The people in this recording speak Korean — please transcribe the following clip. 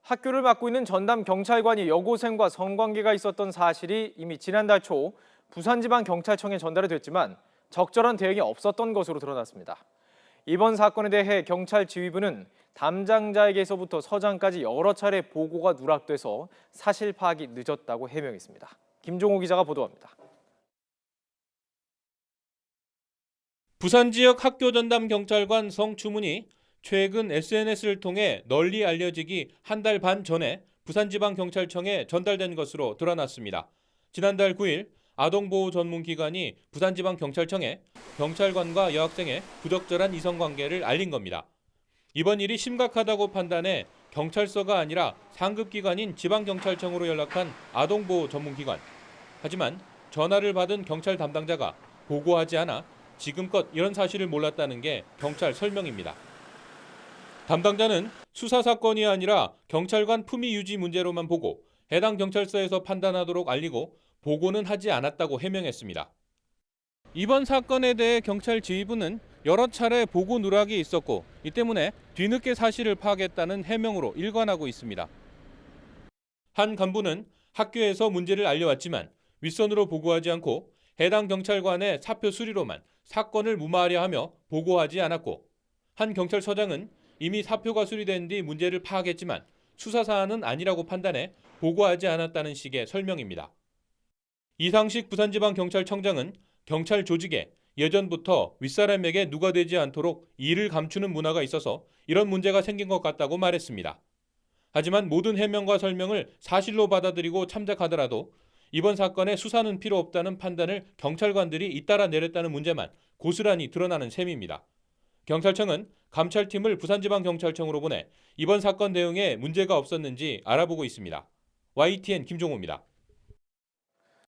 학교를 맡고 있는 전담 경찰관이 여고생과 성관계가 있었던 사실이 이미 지난달 초 부산지방경찰청에 전달이 됐지만 적절한 대응이 없었던 것으로 드러났습니다. 이번 사건에 대해 경찰 지휘부는 담당자에게서부터 서장까지 여러 차례 보고가 누락돼서 사실 파악이 늦었다고 해명했습니다. 김종호 기자가 보도합니다. 부산 지역 학교 전담 경찰관 성추문이 최근 SNS를 통해 널리 알려지기 한 달 반 전에 부산지방경찰청에 전달된 것으로 드러났습니다. 지난달 9일 아동보호 전문기관이 부산지방경찰청에 경찰관과 여학생의 부적절한 이성관계를 알린 겁니다. 이번 일이 심각하다고 판단해 경찰서가 아니라 상급기관인 지방경찰청으로 연락한 아동보호 전문기관. 하지만 전화를 받은 경찰 담당자가 보고하지 않아 지금껏 이런 사실을 몰랐다는 게 경찰 설명입니다. 담당자는 수사 사건이 아니라 경찰관 품위 유지 문제로만 보고 해당 경찰서에서 판단하도록 알리고 보고는 하지 않았다고 해명했습니다. 이번 사건에 대해 경찰 지휘부는 여러 차례 보고 누락이 있었고 이 때문에 뒤늦게 사실을 파악했다는 해명으로 일관하고 있습니다. 한 간부는 학교에서 문제를 알려왔지만 윗선으로 보고하지 않고 해당 경찰관의 사표 수리로만 사건을 무마하려 하며 보고하지 않았고, 한 경찰서장은 이미 사표가 수리된 뒤 문제를 파악했지만 수사 사안은 아니라고 판단해 보고하지 않았다는 식의 설명입니다. 이상식 부산지방경찰청장은 경찰 조직에 예전부터 윗사람에게 누가 되지 않도록 일을 감추는 문화가 있어서 이런 문제가 생긴 것 같다고 말했습니다. 하지만 모든 해명과 설명을 사실로 받아들이고 참작하더라도 이번 사건에 수사는 필요 없다는 판단을 경찰관들이 잇따라 내렸다는 문제만 고스란히 드러나는 셈입니다. 경찰청은 감찰팀을 부산지방경찰청으로 보내 이번 사건 대응에 문제가 없었는지 알아보고 있습니다. YTN 김종호입니다.